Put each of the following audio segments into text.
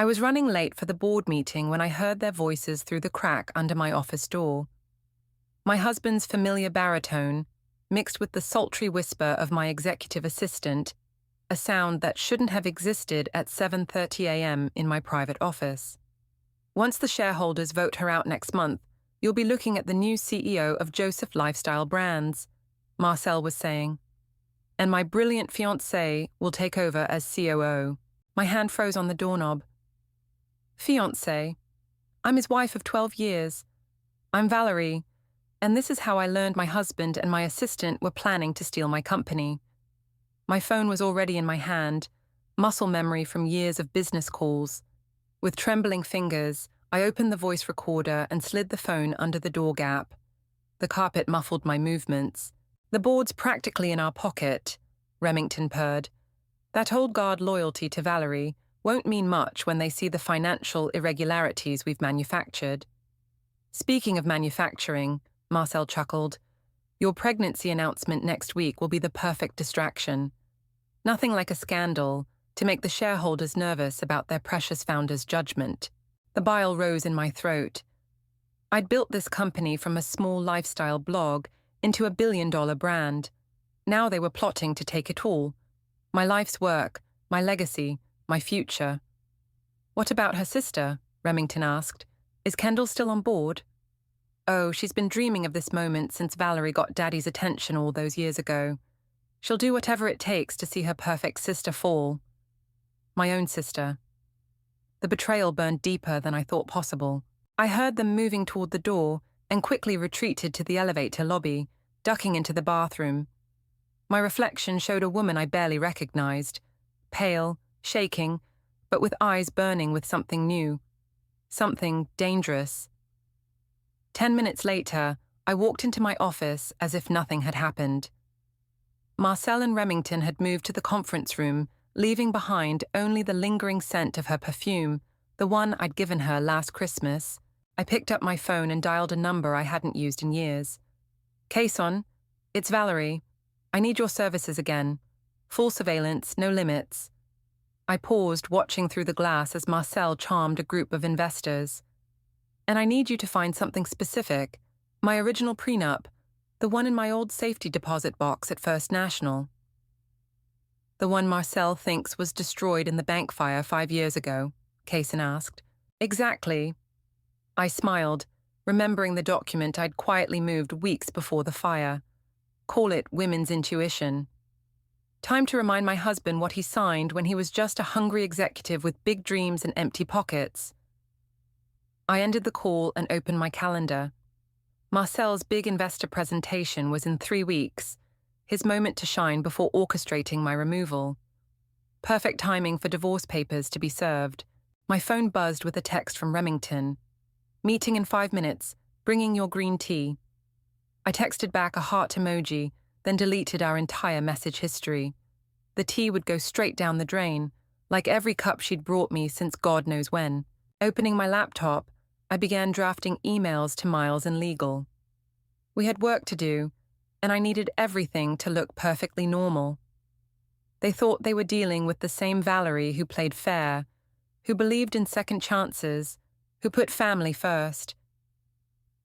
I was running late for the board meeting when I heard their voices through the crack under my office door. My husband's familiar baritone, mixed with the sultry whisper of my executive assistant, a sound that shouldn't have existed at 7:30 a.m. in my private office. Once the shareholders vote her out next month, you'll be looking at the new CEO of Joseph Lifestyle Brands, Marcel was saying. And my brilliant fiancé will take over as COO. My hand froze on the doorknob. Fiancé. I'm his wife of 12 years. I'm Valerie, and this is how I learned my husband and my assistant were planning to steal my company. My phone was already in my hand, muscle memory from years of business calls. With trembling fingers, I opened the voice recorder and slid the phone under the door gap. The carpet muffled my movements. The board's practically in our pocket, Remington purred. That old guard loyalty to Valerie won't mean much when they see the financial irregularities we've manufactured. Speaking of manufacturing, Marcel chuckled, your pregnancy announcement next week will be the perfect distraction. Nothing like a scandal to make the shareholders nervous about their precious founder's judgment. The bile rose in my throat. I'd built this company from a small lifestyle blog into a billion-dollar brand. Now they were plotting to take it all. My life's work, my legacy, my future. What about her sister? Remington asked. Is Kendall still on board? Oh, she's been dreaming of this moment since Valerie got Daddy's attention all those years ago. She'll do whatever it takes to see her perfect sister fall. My own sister. The betrayal burned deeper than I thought possible. I heard them moving toward the door and quickly retreated to the elevator lobby, ducking into the bathroom. My reflection showed a woman I barely recognized, pale, shaking, but with eyes burning with something new. Something dangerous. 10 minutes later, I walked into my office as if nothing had happened. Marcel and Remington had moved to the conference room, leaving behind only the lingering scent of her perfume, the one I'd given her last Christmas. I picked up my phone and dialed a number I hadn't used in years. Cason, it's Valerie. I need your services again. Full surveillance, no limits. I paused, watching through the glass as Marcel charmed a group of investors. And I need you to find something specific. My original prenup, the one in my old safety deposit box at First National. The one Marcel thinks was destroyed in the bank fire 5 years ago, Cason asked. Exactly. I smiled, remembering the document I'd quietly moved weeks before the fire. Call it women's intuition. Time to remind my husband what he signed when he was just a hungry executive with big dreams and empty pockets. I ended the call and opened my calendar. Marcel's big investor presentation was in 3 weeks, his moment to shine before orchestrating my removal. Perfect timing for divorce papers to be served. My phone buzzed with a text from Remington. Meeting in 5 minutes, bringing your green tea. I texted back a heart emoji, then deleted our entire message history. The tea would go straight down the drain, like every cup she'd brought me since God knows when. Opening my laptop, I began drafting emails to Miles and legal. We had work to do, and I needed everything to look perfectly normal. They thought they were dealing with the same Valerie who played fair, who believed in second chances, who put family first.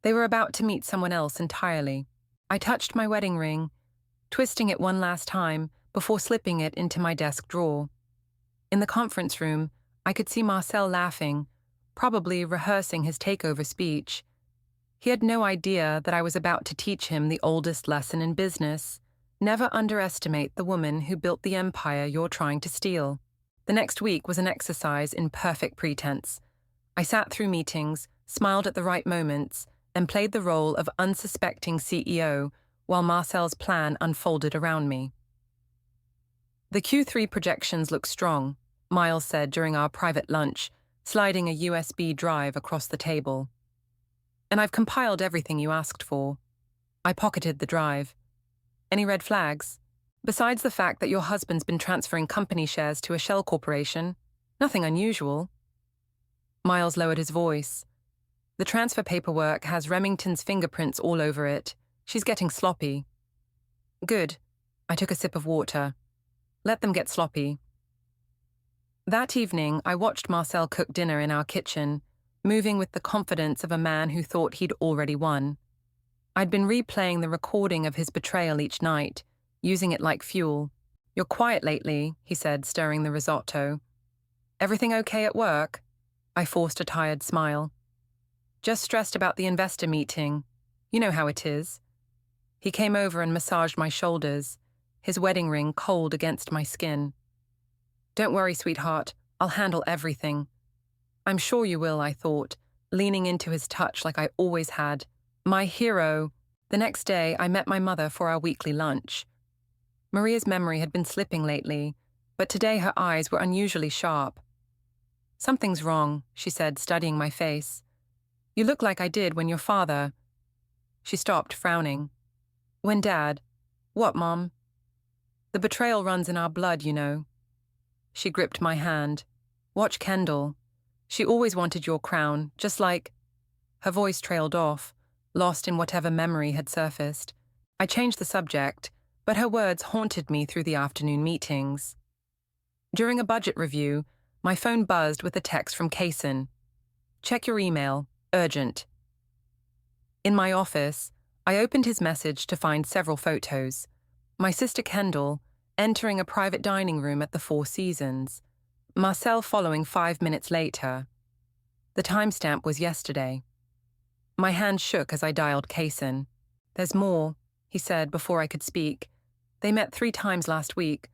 They were about to meet someone else entirely. I touched my wedding ring, twisting it one last time before slipping it into my desk drawer. In the conference room, I could see Marcel laughing, probably rehearsing his takeover speech. He had no idea that I was about to teach him the oldest lesson in business. Never underestimate the woman who built the empire you're trying to steal. The next week was an exercise in perfect pretense. I sat through meetings, smiled at the right moments, and played the role of unsuspecting CEO while Marcel's plan unfolded around me. The Q3 projections look strong, Miles said during our private lunch, sliding a USB drive across the table. And I've compiled everything you asked for. I pocketed the drive. Any red flags? Besides the fact that your husband's been transferring company shares to a shell corporation, nothing unusual. Miles lowered his voice. The transfer paperwork has Remington's fingerprints all over it. She's getting sloppy. Good. I took a sip of water. Let them get sloppy. That evening, I watched Marcel cook dinner in our kitchen, moving with the confidence of a man who thought he'd already won. I'd been replaying the recording of his betrayal each night, using it like fuel. "You're quiet lately," he said, stirring the risotto. "Everything okay at work?" I forced a tired smile. "Just stressed about the investor meeting. You know how it is." He came over and massaged my shoulders, his wedding ring cold against my skin. "Don't worry, sweetheart. I'll handle everything." "I'm sure you will," I thought, leaning into his touch like I always had. My hero. The next day, I met my mother for our weekly lunch. Maria's memory had been slipping lately, but today her eyes were unusually sharp. "Something's wrong," she said, studying my face. "You look like I did when your father—" She stopped, frowning. "When Dad—" "What, Mom?" "The betrayal runs in our blood, you know." She gripped my hand. "Watch Kendall. She always wanted your crown, just like—" Her voice trailed off, lost in whatever memory had surfaced. I changed the subject, but her words haunted me through the afternoon meetings. During a budget review, my phone buzzed with a text from Kaysen. "Check your email. Urgent." In my office, I opened his message to find several photos. My sister Kendall entering a private dining room at the Four Seasons. Marcel following 5 minutes later. The timestamp was yesterday. My hand shook as I dialed Kaysen. "There's more," he said before I could speak. "They met 3 times last week.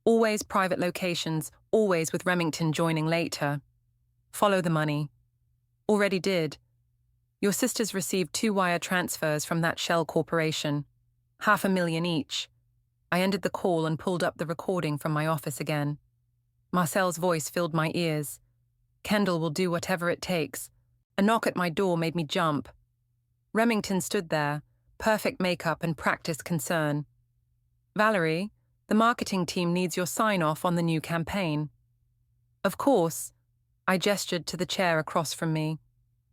Always private locations, always with Remington joining later. Follow the money." "Already did. Your sisters received 2 wire transfers from that shell corporation. $500,000 each." I ended the call and pulled up the recording from my office again. Marcel's voice filled my ears. "Kendall will do whatever it takes." A knock at my door made me jump. Remington stood there, perfect makeup and practiced concern. "Valerie, the marketing team needs your sign-off on the new campaign." "Of course." I gestured to the chair across from me.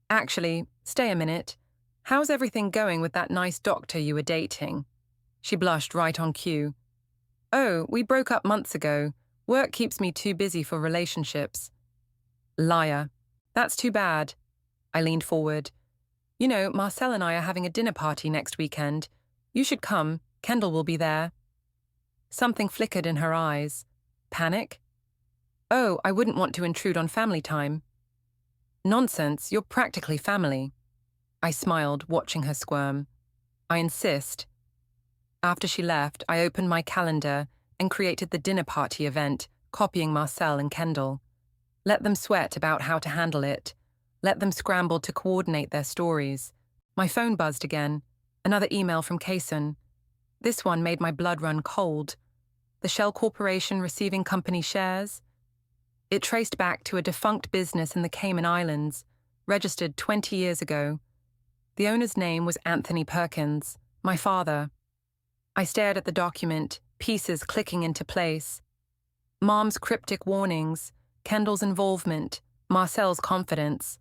"Actually, stay a minute. How's everything going with that nice doctor you were dating?" She blushed right on cue. "Oh, we broke up months ago. Work keeps me too busy for relationships." "Liar. That's too bad." I leaned forward. "You know, Marcel and I are having a dinner party next weekend. You should come. Kendall will be there." Something flickered in her eyes. Panic? "Oh, I wouldn't want to intrude on family time." "Nonsense, you're practically family." I smiled, watching her squirm. "I insist." After she left, I opened my calendar and created the dinner party event, copying Marcel and Kendall. Let them sweat about how to handle it. Let them scramble to coordinate their stories. My phone buzzed again. Another email from Kaysen. This one made my blood run cold. The Shell Corporation receiving company shares? It traced back to a defunct business in the Cayman Islands, registered 20 years ago. The owner's name was Anthony Perkins, my father. I stared at the document, pieces clicking into place. Mom's cryptic warnings, Kendall's involvement, Marcel's confidence.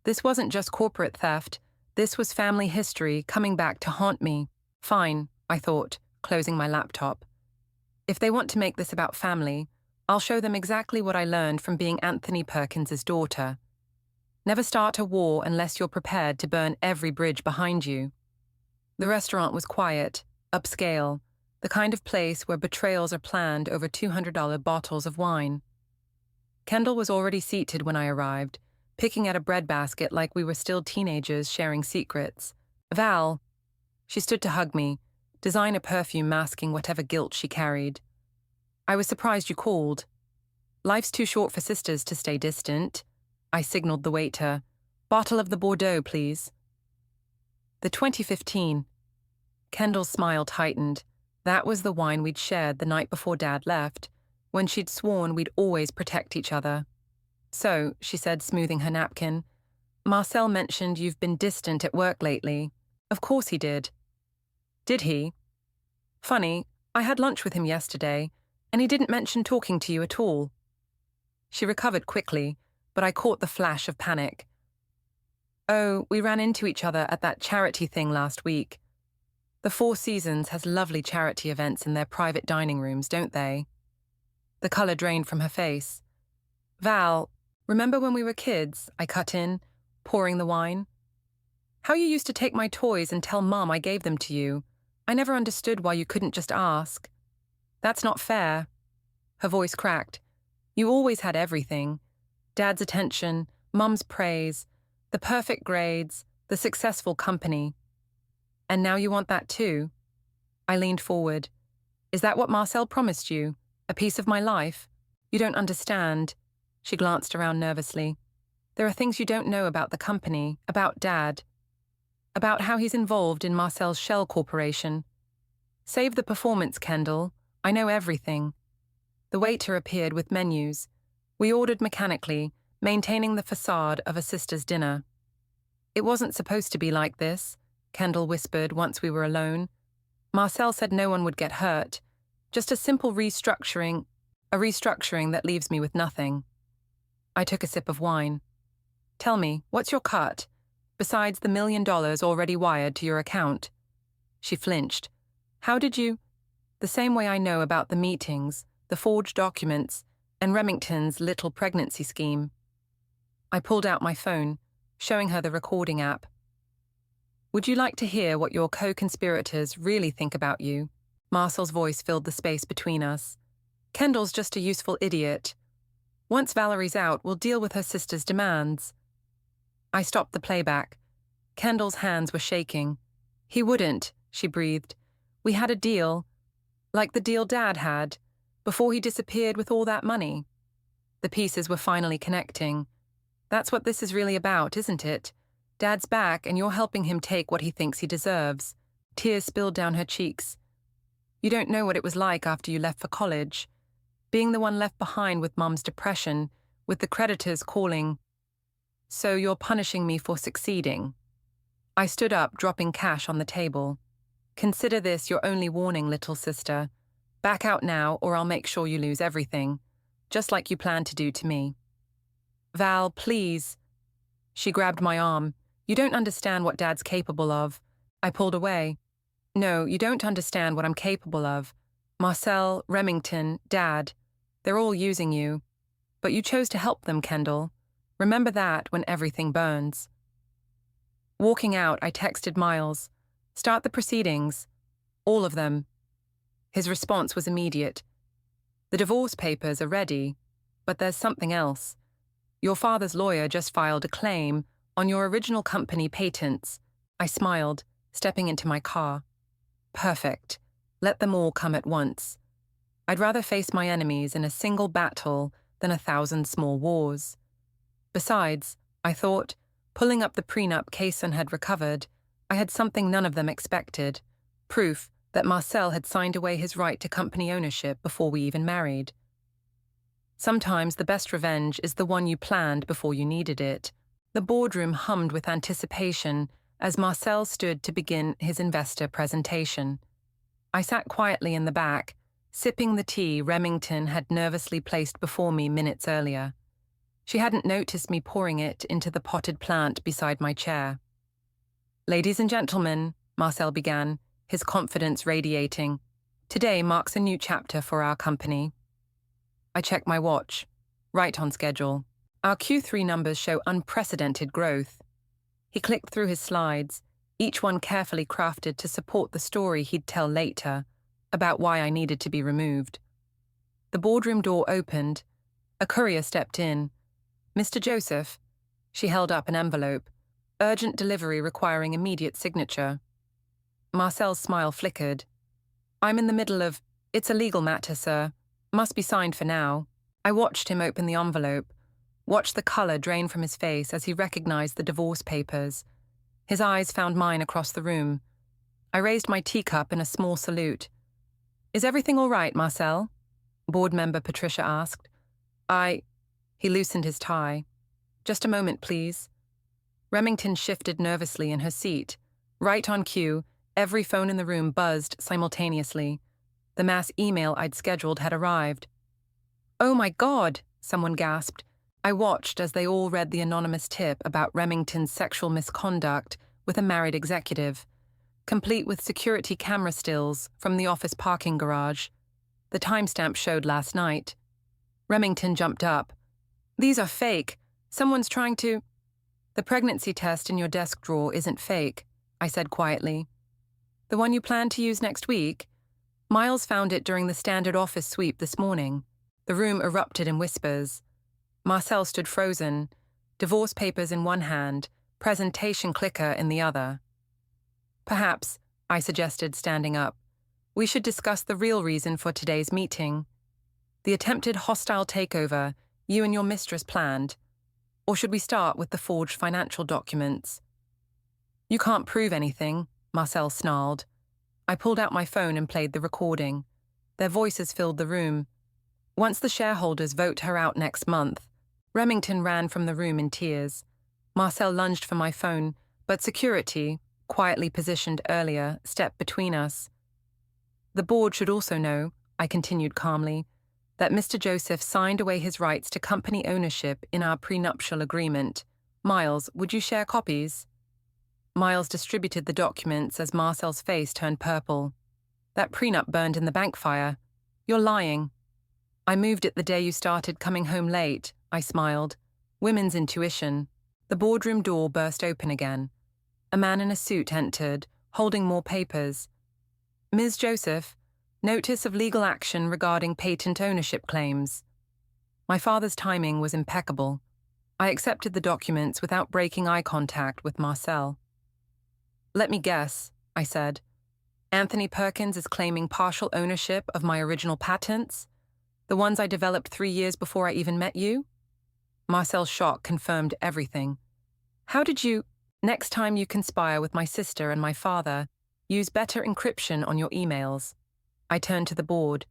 This wasn't just corporate theft. This was family history coming back to haunt me. Fine, I thought, closing my laptop. If they want to make this about family, I'll show them exactly what I learned from being Anthony Perkins' daughter. Never start a war unless you're prepared to burn every bridge behind you. The restaurant was quiet, upscale, the kind of place where betrayals are planned over $200 bottles of wine. Kendall was already seated when I arrived, picking at a breadbasket like we were still teenagers sharing secrets. "Val." She stood to hug me, designer perfume masking whatever guilt she carried. "I was surprised you called." "Life's too short for sisters to stay distant." I signaled the waiter. "Bottle of the Bordeaux, please." The 2015. Kendall's smile tightened. That was the wine we'd shared the night before Dad left, when she'd sworn we'd always protect each other. "So," she said, smoothing her napkin, "Marcel mentioned you've been distant at work lately." "Of course he did." "Did he?" "Funny, I had lunch with him yesterday, and he didn't mention talking to you at all." She recovered quickly, but I caught the flash of panic. "Oh, we ran into each other at that charity thing last week. The Four Seasons has lovely charity events in their private dining rooms, don't they?" The color drained from her face. Val, remember when we were kids? I cut in, pouring the wine. How you used to take my toys and tell Mom I gave them to you. I never understood why you couldn't just ask. That's not fair. Her voice cracked. You always had everything. Dad's attention, Mum's praise, the perfect grades, the successful company. And now you want that too? I leaned forward. Is that what Marcel promised you? A piece of my life? You don't understand. She glanced around nervously. There are things you don't know about the company, about Dad, about how he's involved in Marcel's shell corporation. Save the performance, Kendall. I know everything. The waiter appeared with menus. We ordered mechanically, maintaining the facade of a sister's dinner. It wasn't supposed to be like this, Kendall whispered once we were alone. Marcel said no one would get hurt. Just a simple restructuring, a restructuring that leaves me with nothing. I took a sip of wine. Tell me, what's your cut, besides the $1 million already wired to your account? She flinched. How did you? The same way I know about the meetings, the forged documents, and Remington's little pregnancy scheme. I pulled out my phone, showing her the recording app. Would you like to hear what your co-conspirators really think about you? Marcel's voice filled the space between us. Kendall's just a useful idiot. Once Valerie's out, we'll deal with her sister's demands. I stopped the playback. Kendall's hands were shaking. He wouldn't, she breathed. We had a deal, like the deal Dad had, before he disappeared with all that money. The pieces were finally connecting. That's what this is really about, isn't it? Dad's back and you're helping him take what he thinks he deserves. Tears spilled down her cheeks. You don't know what it was like after you left for college. Being the one left behind with Mum's depression, with the creditors calling. So you're punishing me for succeeding. I stood up, dropping cash on the table. Consider this your only warning, little sister. Back out now or I'll make sure you lose everything, just like you planned to do to me. Val, please. She grabbed my arm. You don't understand what Dad's capable of. I pulled away. No, you don't understand what I'm capable of. Marcel, Remington, Dad, they're all using you. But you chose to help them, Kendall. Remember that when everything burns. Walking out, I texted Miles. Start the proceedings. All of them. His response was immediate. The divorce papers are ready, but there's something else. Your father's lawyer just filed a claim on your original company patents. I smiled, stepping into my car. Perfect. Let them all come at once. I'd rather face my enemies in a single battle than 1,000 small wars. Besides, I thought, pulling up the prenup Kaysen had recovered, I had something none of them expected. Proof that Marcel had signed away his right to company ownership before we even married. Sometimes the best revenge is the one you planned before you needed it. The boardroom hummed with anticipation as Marcel stood to begin his investor presentation. I sat quietly in the back, sipping the tea Remington had nervously placed before me minutes earlier. She hadn't noticed me pouring it into the potted plant beside my chair. Ladies and gentlemen, Marcel began, his confidence radiating. Today marks a new chapter for our company. I checked my watch. Right on schedule. Our Q3 numbers show unprecedented growth. He clicked through his slides, each one carefully crafted to support the story he'd tell later about why I needed to be removed. The boardroom door opened. A courier stepped in. Mr. Joseph. She held up an envelope. Urgent delivery requiring immediate signature. Marcel's smile flickered. I'm in the middle of, it's a legal matter, sir. Must be signed for now. I watched him open the envelope, watched the colour drain from his face as he recognized the divorce papers. His eyes found mine across the room. I raised my teacup in a small salute. Is everything all right, Marcel? Board member Patricia asked. He loosened his tie. Just a moment, please. Remington shifted nervously in her seat. Right on cue, every phone in the room buzzed simultaneously. The mass email I'd scheduled had arrived. Oh my God, someone gasped. I watched as they all read the anonymous tip about Remington's sexual misconduct with a married executive, complete with security camera stills from the office parking garage. The timestamp showed last night. Remington jumped up. These are fake. Someone's trying to... The pregnancy test in your desk drawer isn't fake, I said quietly. The one you plan to use next week? Miles found it during the standard office sweep this morning. The room erupted in whispers. Marcel stood frozen, divorce papers in one hand, presentation clicker in the other. Perhaps, I suggested, standing up, we should discuss the real reason for today's meeting. The attempted hostile takeover you and your mistress planned. Or should we start with the forged financial documents? You can't prove anything, Marcel snarled. I pulled out my phone and played the recording. Their voices filled the room. Once the shareholders vote her out next month, Remington ran from the room in tears. Marcel lunged for my phone, but security, quietly positioned earlier, stepped between us. The board should also know, I continued calmly, that Mr. Joseph signed away his rights to company ownership in our prenuptial agreement. Miles, would you share copies? Miles distributed the documents as Marcel's face turned purple. That prenup burned in the bank fire. You're lying. I moved it the day you started coming home late, I smiled. Women's intuition. The boardroom door burst open again. A man in a suit entered, holding more papers. Ms. Joseph, notice of legal action regarding patent ownership claims. My father's timing was impeccable. I accepted the documents without breaking eye contact with Marcel. Let me guess, I said. Anthony Perkins is claiming partial ownership of my original patents? The ones I developed 3 years before I even met you? Marcel's shock confirmed everything. How did you... Next time you conspire with my sister and my father, use better encryption on your emails. I turned to the board.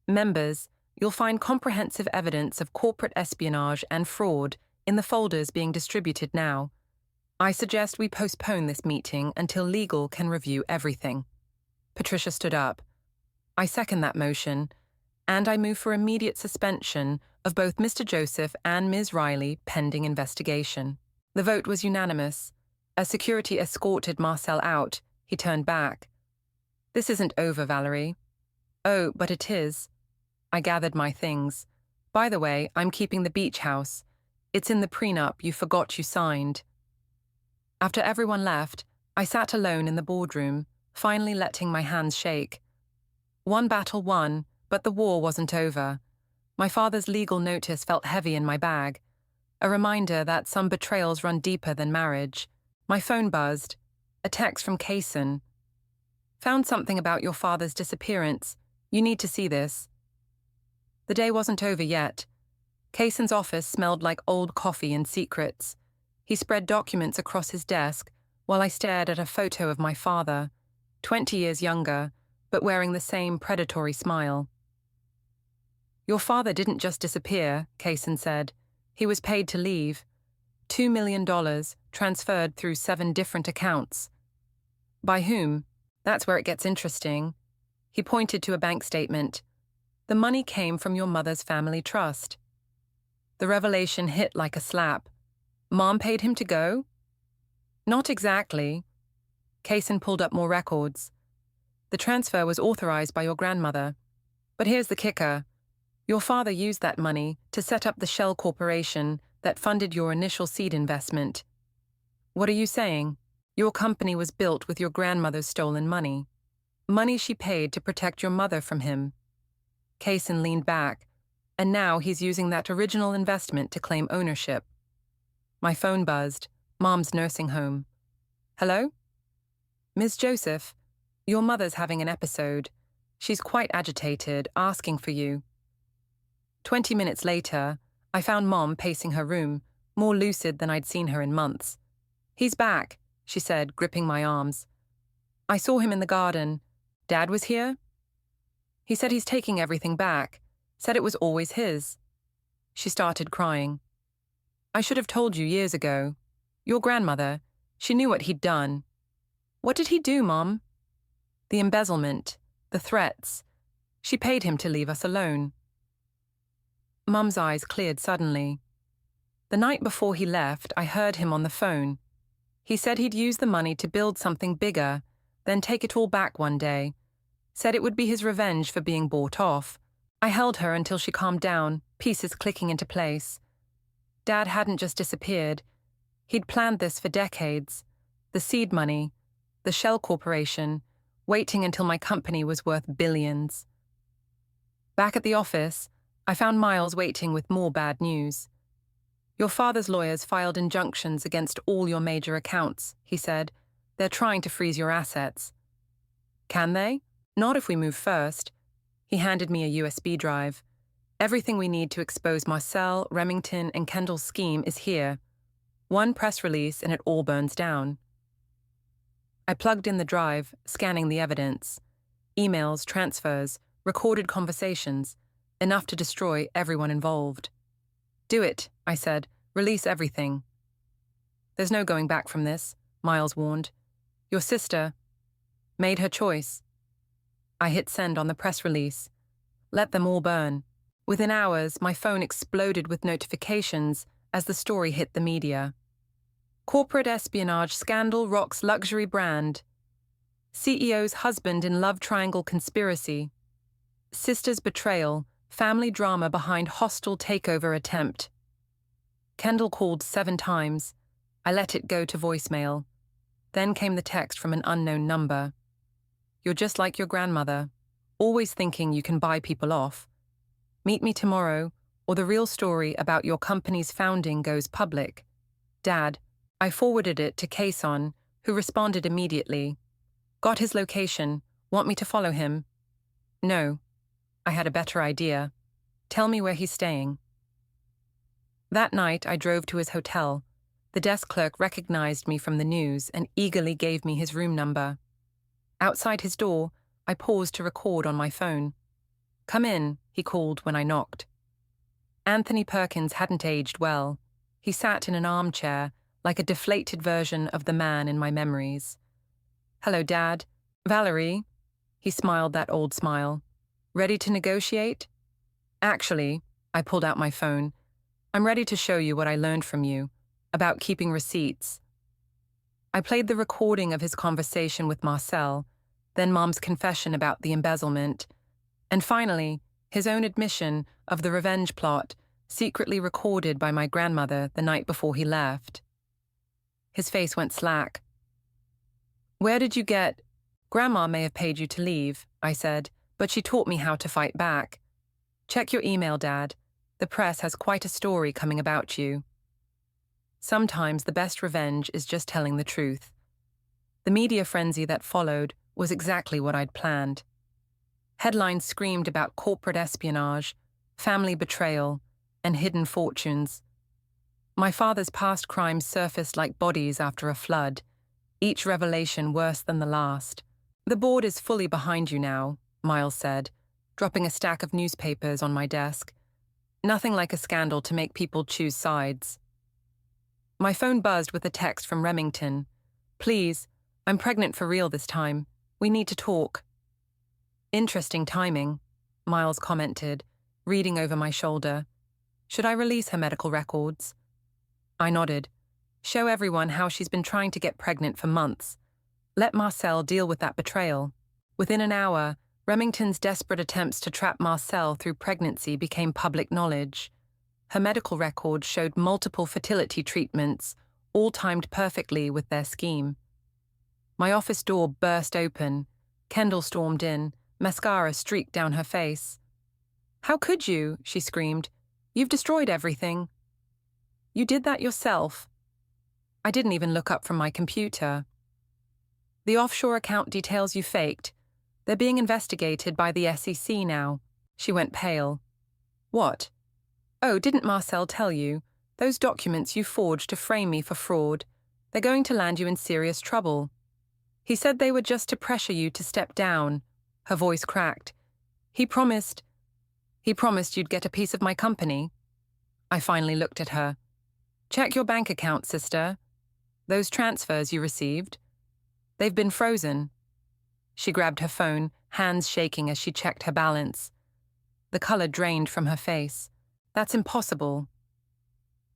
Members, you'll find comprehensive evidence of corporate espionage and fraud in the folders being distributed now. I suggest we postpone this meeting until legal can review everything. Patricia stood up. I second that motion, and I move for immediate suspension of both Mr. Joseph and Ms. Riley pending investigation. The vote was unanimous. As security escorted Marcel out, he turned back. This isn't over, Valerie. Oh, but it is. I gathered my things. By the way, I'm keeping the beach house. It's in the prenup you forgot you signed. After everyone left, I sat alone in the boardroom, finally letting my hands shake. One battle won, but the war wasn't over. My father's legal notice felt heavy in my bag, a reminder that some betrayals run deeper than marriage. My phone buzzed. A text from Kaysen. Found something about your father's disappearance. You need to see this. The day wasn't over yet. Kaysen's office smelled like old coffee and secrets. He spread documents across his desk while I stared at a photo of my father, 20 years younger, but wearing the same predatory smile. Your father didn't just disappear, Kaysen said. He was paid to leave. $2 million transferred through 7 different accounts. By whom? That's where it gets interesting. He pointed to a bank statement. The money came from your mother's family trust. The revelation hit like a slap. Mom paid him to go? Not exactly. Kaysen pulled up more records. The transfer was authorized by your grandmother. But here's the kicker. Your father used that money to set up the shell corporation that funded your initial seed investment. What are you saying? Your company was built with your grandmother's stolen money. Money she paid to protect your mother from him. Kaysen leaned back, and now he's using that original investment to claim ownership. My phone buzzed. Mom's nursing home. Hello? Ms. Joseph, your mother's having an episode. She's quite agitated, asking for you. 20 minutes later, I found Mom pacing her room, more lucid than I'd seen her in months. He's back, she said, gripping my arms. I saw him in the garden. Dad was here? He said he's taking everything back, said it was always his. She started crying. I should have told you years ago. Your grandmother, she knew what he'd done. What did he do, Mom? The embezzlement, the threats. She paid him to leave us alone. Mum's eyes cleared suddenly. The night before he left, I heard him on the phone. He said he'd use the money to build something bigger, then take it all back one day. Said it would be his revenge for being bought off. I held her until she calmed down, pieces clicking into place. Dad hadn't just disappeared. He'd planned this for decades. The seed money, the shell corporation, waiting until my company was worth billions. Back at the office, I found Miles waiting with more bad news. Your father's lawyers filed injunctions against all your major accounts, he said. They're trying to freeze your assets. Can they? Not if we move first. He handed me a USB drive. Everything we need to expose Marcel, Remington, and Kendall's scheme is here. One press release and it all burns down. I plugged in the drive, scanning the evidence. Emails, transfers, recorded conversations, enough to destroy everyone involved. Do it, I said. Release everything. There's no going back from this, Miles warned. Your sister made her choice. I hit send on the press release. Let them all burn. Within hours, my phone exploded with notifications as the story hit the media. Corporate espionage scandal rocks luxury brand. CEO's husband in love triangle conspiracy. Sister's betrayal, family drama behind hostile takeover attempt. Kendall called 7 times. I let it go to voicemail. Then came the text from an unknown number. You're just like your grandmother, always thinking you can buy people off. Meet me tomorrow, or the real story about your company's founding goes public. Dad. I forwarded it to Kason, who responded immediately. Got his location. Want me to follow him? No. I had a better idea. Tell me where he's staying. That night, I drove to his hotel. The desk clerk recognized me from the news and eagerly gave me his room number. Outside his door, I paused to record on my phone. Come in, he called when I knocked. Anthony Perkins hadn't aged well. He sat in an armchair, like a deflated version of the man in my memories. Hello, Dad. Valerie. He smiled that old smile. Ready to negotiate? Actually, I pulled out my phone. I'm ready to show you what I learned from you, about keeping receipts. I played the recording of his conversation with Marcel, then Mom's confession about the embezzlement, and finally, his own admission of the revenge plot, secretly recorded by my grandmother the night before he left. His face went slack. Where did you get? Grandma may have paid you to leave, I said, but she taught me how to fight back. Check your email, Dad. The press has quite a story coming about you. Sometimes the best revenge is just telling the truth. The media frenzy that followed was exactly what I'd planned. Headlines screamed about corporate espionage, family betrayal, and hidden fortunes. My father's past crimes surfaced like bodies after a flood, each revelation worse than the last. The board is fully behind you now, Miles said, dropping a stack of newspapers on my desk. Nothing like a scandal to make people choose sides. My phone buzzed with a text from Remington. Please, I'm pregnant for real this time. We need to talk. Interesting timing, Miles commented, reading over my shoulder. Should I release her medical records? I nodded. Show everyone how she's been trying to get pregnant for months. Let Marcel deal with that betrayal. Within an hour, Remington's desperate attempts to trap Marcel through pregnancy became public knowledge. Her medical records showed multiple fertility treatments, all timed perfectly with their scheme. My office door burst open. Kendall stormed in, mascara streaked down her face. How could you? She screamed. You've destroyed everything. You did that yourself. I didn't even look up from my computer. The offshore account details you faked. They're being investigated by the SEC now. She went pale. What? Oh, didn't Marcel tell you? Those documents you forged to frame me for fraud. They're going to land you in serious trouble. He said they were just to pressure you to step down. Her voice cracked. He promised you'd get a piece of my company. I finally looked at her. Check your bank account, sister. Those transfers you received. They've been frozen. She grabbed her phone, hands shaking as she checked her balance. The color drained from her face. That's impossible.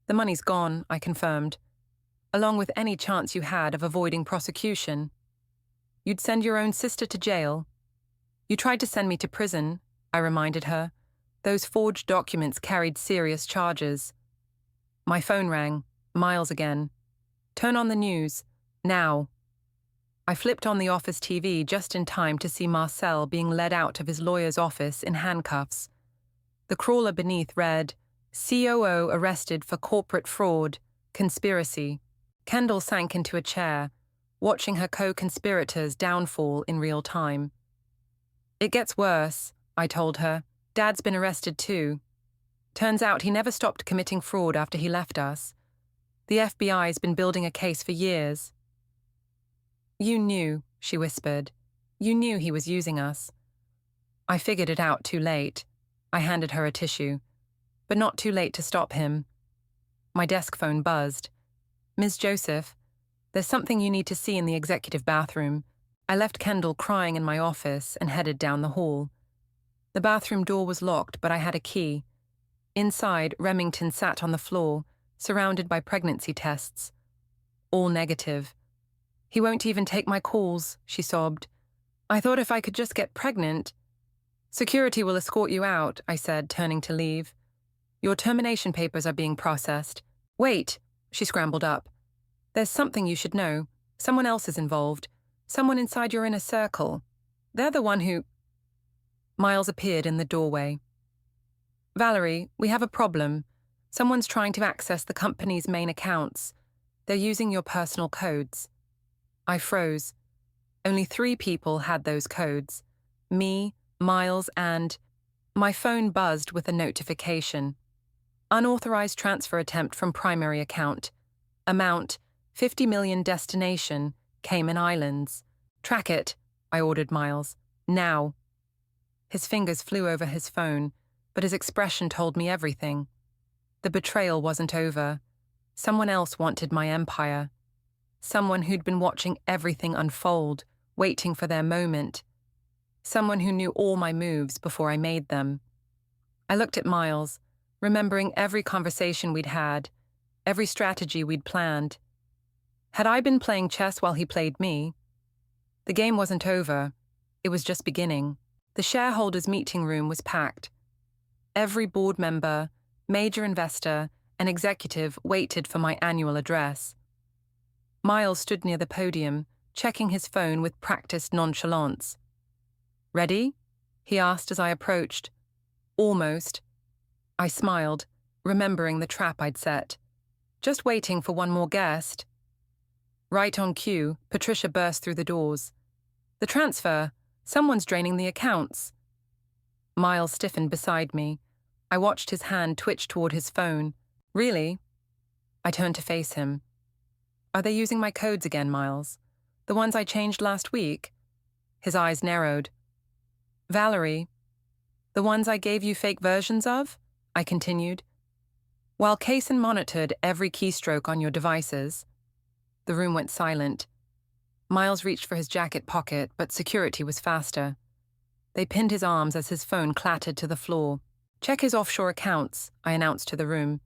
The money's gone, I confirmed, along with any chance you had of avoiding prosecution. You'd send your own sister to jail. You tried to send me to prison, I reminded her. Those forged documents carried serious charges. My phone rang. Miles again. Turn on the news. Now. I flipped on the office TV just in time to see Marcel being led out of his lawyer's office in handcuffs. The crawler beneath read, COO arrested for corporate fraud, conspiracy. Kendall sank into a chair, watching her co-conspirators downfall in real time. It gets worse, I told her. Dad's been arrested too. Turns out he never stopped committing fraud after he left us. The FBI's been building a case for years. You knew, she whispered. You knew he was using us. I figured it out too late. I handed her a tissue. But not too late to stop him. My desk phone buzzed. Ms. Joseph, there's something you need to see in the executive bathroom. I left Kendall crying in my office and headed down the hall. The bathroom door was locked, but I had a key. Inside, Remington sat on the floor, surrounded by pregnancy tests. All negative. He won't even take my calls, she sobbed. I thought if I could just get pregnant. Security will escort you out, I said, turning to leave. Your termination papers are being processed. Wait, she scrambled up. There's something you should know. Someone else is involved. Someone inside your inner circle. They're the one who... Miles appeared in the doorway. Valerie, we have a problem. Someone's trying to access the company's main accounts. They're using your personal codes. I froze. Only 3 people had those codes. Me, Miles, and... My phone buzzed with a notification. Unauthorized transfer attempt from primary account. Amount, 50 million destination, Cayman Islands. Track it, I ordered Miles. Now. His fingers flew over his phone, but his expression told me everything. The betrayal wasn't over. Someone else wanted my empire. Someone who'd been watching everything unfold, waiting for their moment. Someone who knew all my moves before I made them. I looked at Miles, remembering every conversation we'd had, every strategy we'd planned. Had I been playing chess while he played me? The game wasn't over. It was just beginning. The shareholders' meeting room was packed. Every board member, major investor, and executive waited for my annual address. Miles stood near the podium, checking his phone with practiced nonchalance. Ready? He asked as I approached. Almost. I smiled, remembering the trap I'd set. Just waiting for one more guest. Right on cue, Patricia burst through the doors. The transfer. Someone's draining the accounts. Miles stiffened beside me. I watched his hand twitch toward his phone. Really? I turned to face him. Are they using my codes again, Miles? The ones I changed last week? His eyes narrowed. Valerie, the ones I gave you fake versions of? I continued. While Kaysen monitored every keystroke on your devices. The room went silent. Miles reached for his jacket pocket, but security was faster. They pinned his arms as his phone clattered to the floor. Check his offshore accounts, I announced to the room.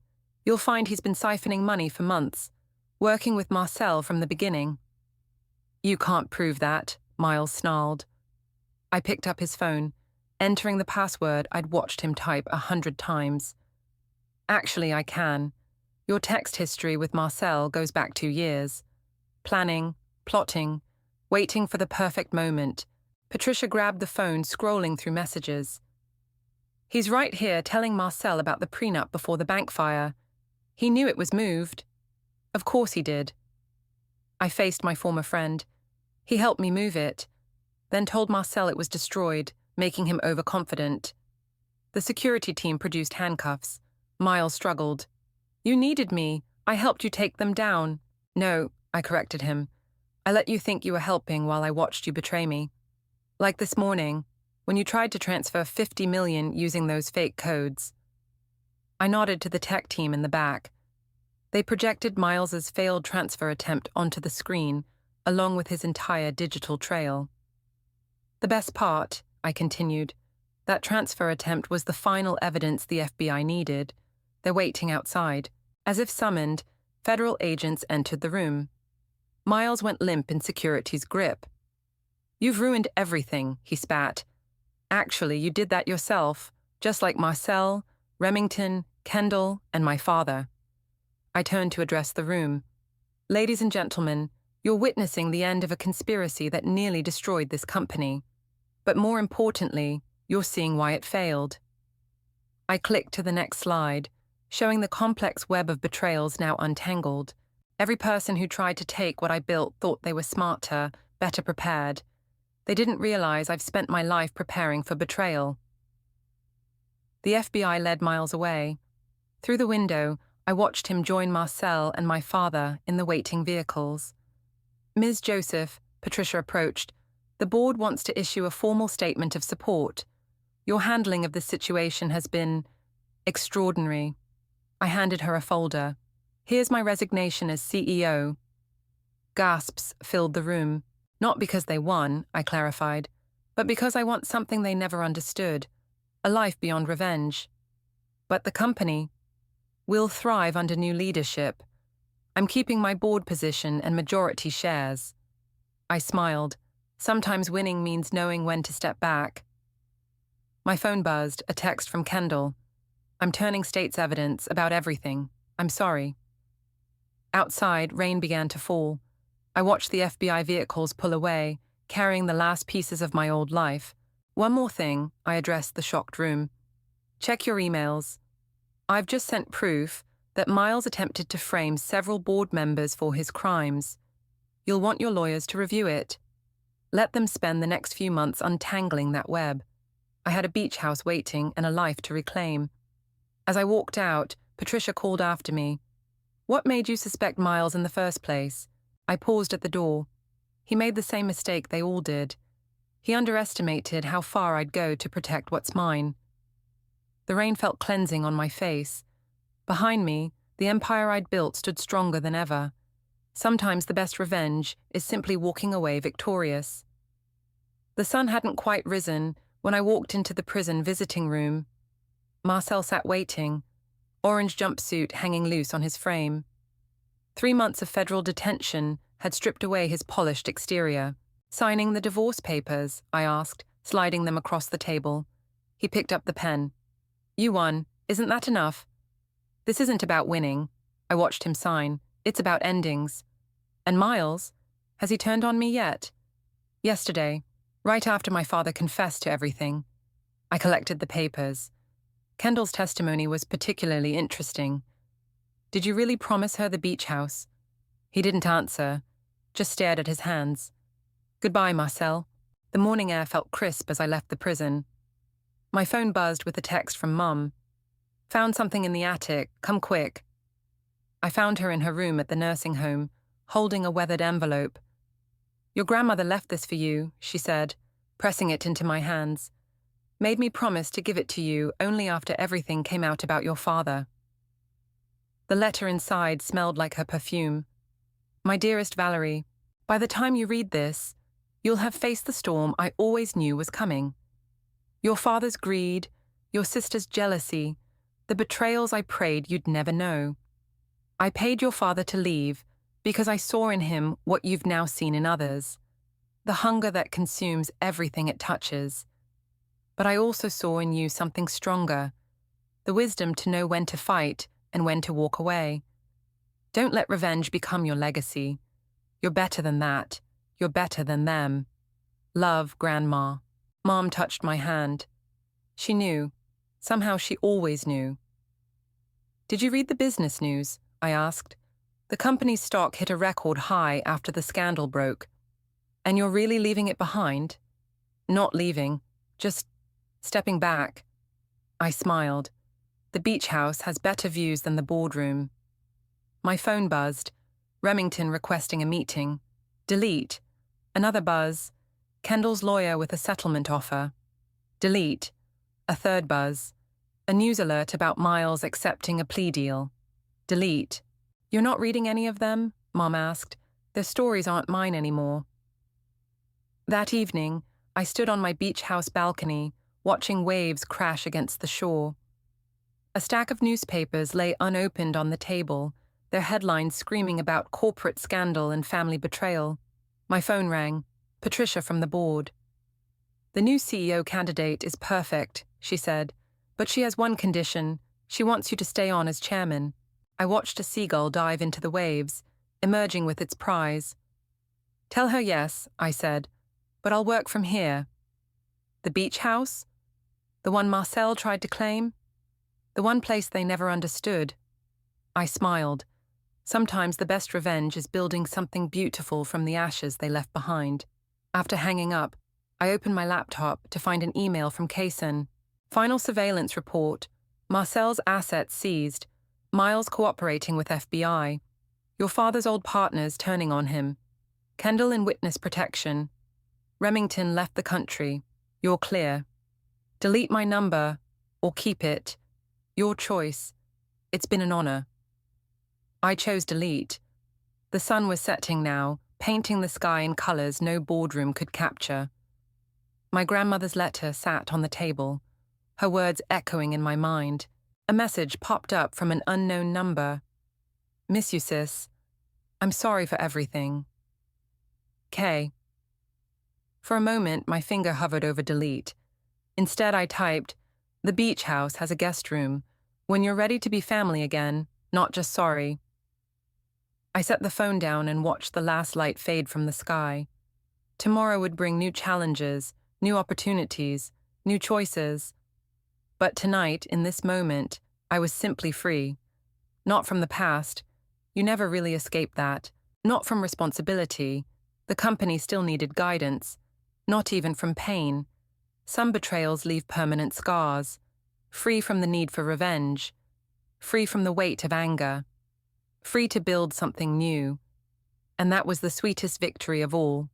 You'll find he's been siphoning money for months, working with Marcel from the beginning. You can't prove that, Miles snarled. I picked up his phone, entering the password I'd watched him type 100 times. Actually, I can. Your text history with Marcel goes back 2 years. Planning, plotting, waiting for the perfect moment. Patricia grabbed the phone, scrolling through messages. He's right here telling Marcel about the prenup before the bank fire. He knew it was moved. Of course he did. I faced my former friend. He helped me move it, then told Marcel it was destroyed, making him overconfident. The security team produced handcuffs. Miles struggled. You needed me. I helped you take them down. No, I corrected him. I let you think you were helping while I watched you betray me. Like this morning, when you tried to transfer 50 million using those fake codes. I nodded to the tech team in the back. They projected Miles's failed transfer attempt onto the screen, along with his entire digital trail. The best part, I continued, that transfer attempt was the final evidence the FBI needed. They're waiting outside. As if summoned, federal agents entered the room. Miles went limp in security's grip. You've ruined everything, he spat. Actually, you did that yourself, just like Marcel, Remington, Kendall, and my father. I turned to address the room. Ladies and gentlemen, you're witnessing the end of a conspiracy that nearly destroyed this company. But more importantly, you're seeing why it failed. I clicked to the next slide, showing the complex web of betrayals now untangled. Every person who tried to take what I built thought they were smarter, better prepared. They didn't realize I've spent my life preparing for betrayal. The FBI led Miles away. Through the window, I watched him join Marcel and my father in the waiting vehicles. Ms. Joseph, Patricia approached. The board wants to issue a formal statement of support. Your handling of this situation has been extraordinary. I handed her a folder. Here's my resignation as CEO. Gasps filled the room. Not because they won, I clarified, but because I want something they never understood, a life beyond revenge. But the company will thrive under new leadership. I'm keeping my board position and majority shares. I smiled. Sometimes winning means knowing when to step back. My phone buzzed, a text from Kendall. I'm turning state's evidence about everything. I'm sorry. Outside, rain began to fall. I watched the FBI vehicles pull away, carrying the last pieces of my old life. One more thing, I addressed the shocked room. Check your emails. I've just sent proof that Miles attempted to frame several board members for his crimes. You'll want your lawyers to review it. Let them spend the next few months untangling that web. I had a beach house waiting and a life to reclaim. As I walked out, Patricia called after me. What made you suspect Miles in the first place? I paused at the door. He made the same mistake they all did. He underestimated how far I'd go to protect what's mine. The rain felt cleansing on my face. Behind me, the empire I'd built stood stronger than ever. Sometimes the best revenge is simply walking away victorious. The sun hadn't quite risen when I walked into the prison visiting room. Marcel sat waiting, orange jumpsuit hanging loose on his frame. 3 months of federal detention had stripped away his polished exterior. Signing the divorce papers, I asked, sliding them across the table. He picked up the pen. You won. Isn't that enough? This isn't about winning. I watched him sign. It's about endings. And Miles? Has he turned on me yet? Yesterday, right after my father confessed to everything. I collected the papers. Kendall's testimony was particularly interesting. Did you really promise her the beach house? He didn't answer, just stared at his hands. Goodbye, Marcel. The morning air felt crisp as I left the prison. My phone buzzed with a text from Mum. Found something in the attic. Come quick. I found her in her room at the nursing home, holding a weathered envelope. Your grandmother left this for you, she said, pressing it into my hands. Made me promise to give it to you only after everything came out about your father. The letter inside smelled like her perfume. My dearest Valerie, by the time you read this, you'll have faced the storm I always knew was coming. Your father's greed, your sister's jealousy, the betrayals I prayed you'd never know. I paid your father to leave because I saw in him what you've now seen in others, the hunger that consumes everything it touches. But I also saw in you something stronger, the wisdom to know when to fight and when to walk away. Don't let revenge become your legacy. You're better than that. You're better than them. Love, Grandma. Mom touched my hand. She knew. Somehow she always knew. Did you read the business news? I asked. The company's stock hit a record high after the scandal broke. And you're really leaving it behind? Not leaving, just stepping back. I smiled. The beach house has better views than the boardroom. My phone buzzed. Remington requesting a meeting. Delete. Another buzz. Kendall's lawyer with a settlement offer. Delete. A third buzz. A news alert about Miles accepting a plea deal. Delete. You're not reading any of them? Mom asked. Their stories aren't mine anymore. That evening, I stood on my beach house balcony, watching waves crash against the shore. A stack of newspapers lay unopened on the table, their headlines screaming about corporate scandal and family betrayal. My phone rang. Patricia from the board. The new CEO candidate is perfect, she said, but she has one condition. She wants you to stay on as chairman. I watched a seagull dive into the waves, emerging with its prize. Tell her yes, I said, but I'll work from here. The beach house? The one Marcel tried to claim? The one place they never understood? I smiled. Sometimes the best revenge is building something beautiful from the ashes they left behind. After hanging up, I opened my laptop to find an email from Kaysen. Final surveillance report. Marcel's assets seized. Miles cooperating with FBI. Your father's old partners turning on him. Kendall in witness protection. Remington left the country. You're clear. Delete my number, or keep it. Your choice. It's been an honor. I chose delete. The sun was setting now, painting the sky in colors no boardroom could capture. My grandmother's letter sat on the table, her words echoing in my mind. A message popped up from an unknown number. Miss you, sis. I'm sorry for everything. K. For a moment, my finger hovered over delete. Instead, I typed, the beach house has a guest room. When you're ready to be family again, not just sorry. I set the phone down and watched the last light fade from the sky. Tomorrow would bring new challenges, new opportunities, new choices. But tonight, in this moment, I was simply free. Not from the past. You never really escape that. Not from responsibility. The company still needed guidance. Not even from pain. Some betrayals leave permanent scars. Free from the need for revenge. Free from the weight of anger. Free to build something new. And that was the sweetest victory of all.